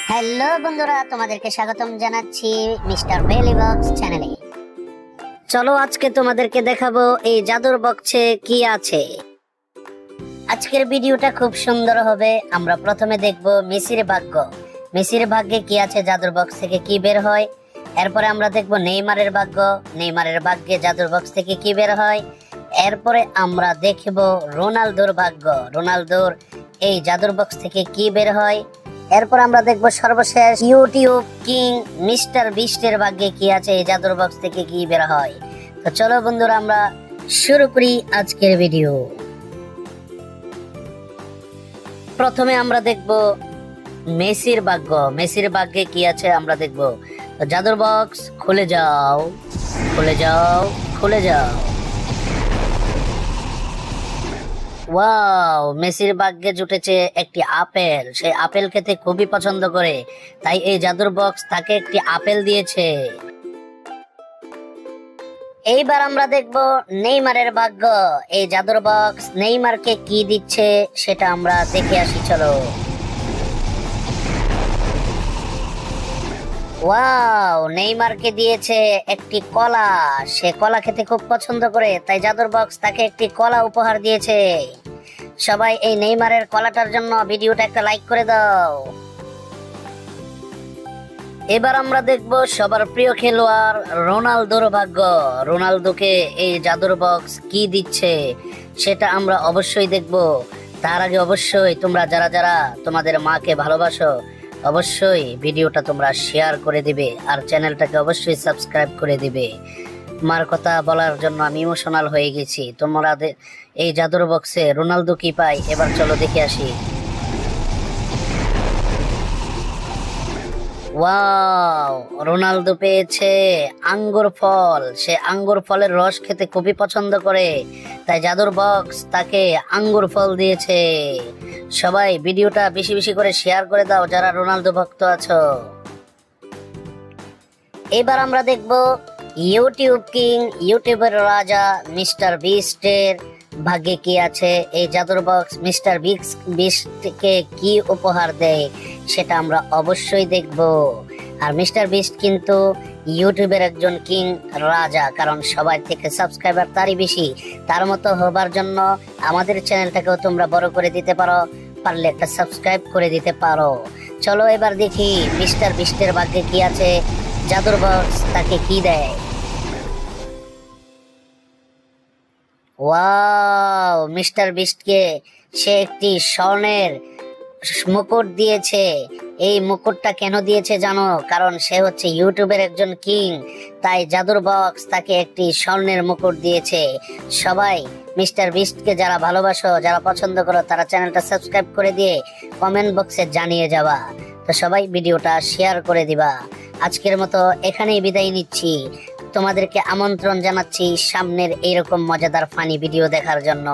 Hello বন্ধুরা, তোমাদেরকে স্বাগতম জানাচ্ছি মিস্টার ভেলি বক্স চ্যানেলে। চলো আজকে তোমাদেরকে দেখাবো এই জাদুর বক্সে কি আছে। আজকের ভিডিওটা খুব সুন্দর হবে। আমরা প্রথমে দেখব মেসির ভাগ্য। মেসির ভাগ্যে কি আছে, জাদুর বক্স থেকে কি বের হয়। এরপরে আমরা দেখব নেইমারের ভাগ্য, নেইমারের ভাগ্যে জাদুর বক্স থেকে কি বের হয়। এরপরে আমরা দেখব রোনালদোর ভাগ্য, রোনালদোর এই জাদুর বক্স থেকে কি বের হয়। এরপর আমরা দেখব সর্বশেষ ইউটিউব কিং মিস্টার বিস্টের ভাগ্যে কি আছে, এই জাদুর বক্স থেকে কি বের হয়। তো চলো বন্ধুরা, আমরা শুরু করি আজকের ভিডিও। প্রথমে আমরা দেখব মেসির ভাগ্য। মেসির ভাগ্যে কি আছে আমরা দেখব। তো জাদুর বক্স খুলে যাও, খুলে যাও, খুলে যাও। ওয়াও, মেসির ভাগ্যে জুটেছে একটি আপেল। সে আপেল খেতে খুবই পছন্দ করে, তাই এই জাদুর বক্স তাকে একটি আপেল দিয়েছে। এইবার আমরা দেখব নেইমারের ভাগ্য। এই জাদুর বক্স নেইমারকে কি দিচ্ছে সেটা আমরা দেখে আসি, চলো। ওয়াও, নেইমারকে দিয়েছে একটি কলা। সে কলা খেতে খুব পছন্দ করে, তাই জাদুর বক্স তাকে একটি কলা উপহার দিয়েছে। সবাই এই নেইমারের কলাটার জন্য ভিডিওটা একটা লাইক করে দাও। এবার আমরা দেখব সবার প্রিয় খেলোয়াড় রোনালদোর ভাগ্য। রোনালদোকে এই জাদুর বক্স কি দিচ্ছে সেটা আমরা অবশ্যই দেখব। তার আগে অবশ্যই তোমরা যারা যারা তোমাদের মাকে ভালোবাসো, অবশ্যই ভিডিওটা তোমরা শেয়ার করে দিবে আর চ্যানেলটাকে অবশ্যই সাবস্ক্রাইব করে দিবে। মার কথা বলার জন্য আমি ইমোশনাল হয়ে গেছি। তোমরা এই জাদুর বক্সে রোনালদো কি পায়, এবার চলো দেখে আসি। ওয়াও, রোনালদো পেয়েছে আঙ্গুর ফল। সে আঙ্গুর ফলের রস খেতে খুবই পছন্দ করে, তাই জাদুর বক্স তাকে আঙ্গুর ফল দিয়েছে। সবাই ভিডিওটা বেশি বেশি করে শেয়ার করে দাও যারা রোনালদো ভক্ত আছো। এবার আমরা দেখব ইউটিউব কিং, ইউটিউবের রাজা মিস্টার বিস্টের ভাগ্যে কি আছে। এই জাদুর বক্স মিস্টার বিস্টকে কি উপহার দেয় সেটা আমরা অবশ্যই দেখব। আর মিস্টার বিস্ট কিন্তু ইউটিউবের একজন কিং রাজা, কারণ সবার থেকে সাবস্ক্রাইবার তারই বেশি। তার মতো হবার জন্য আমাদের চ্যানেলটাকেও তোমরা বড় করে দিতে পারো, পারলে একটা সাবস্ক্রাইব করে দিতে পারো। চলো এবার দেখি মিস্টার বিস্টের ভাগ্যে কি আছে, জাদুর বক্স তাকে কি দেয়। ওয়াও, মিস্টার বিস্টকে সে একটি স্বর্ণের মুকুট দিয়েছে। এই মুকুটটা কেন দিয়েছে জানো? কারণ সে হচ্ছে ইউটিউবের একজন কিং, তাই জাদুর বক্স তাকে একটি স্বর্ণের মুকুট দিয়েছে। সবাই মিস্টার বিস্টকে যারা ভালোবাসো, যারা পছন্দ করো, তারা চ্যানেলটা সাবস্ক্রাইব করে দিয়ে কমেন্ট বক্সে জানিয়ে যাবা। তো সবাই ভিডিওটা শেয়ার করে দিবা। আজকের মতো এখানেই বিদায় নিচ্ছি। তোমাদেরকে আমন্ত্রণ জানাচ্ছি সামনের এইরকম মজাদার ফানি ভিডিও দেখার জন্য।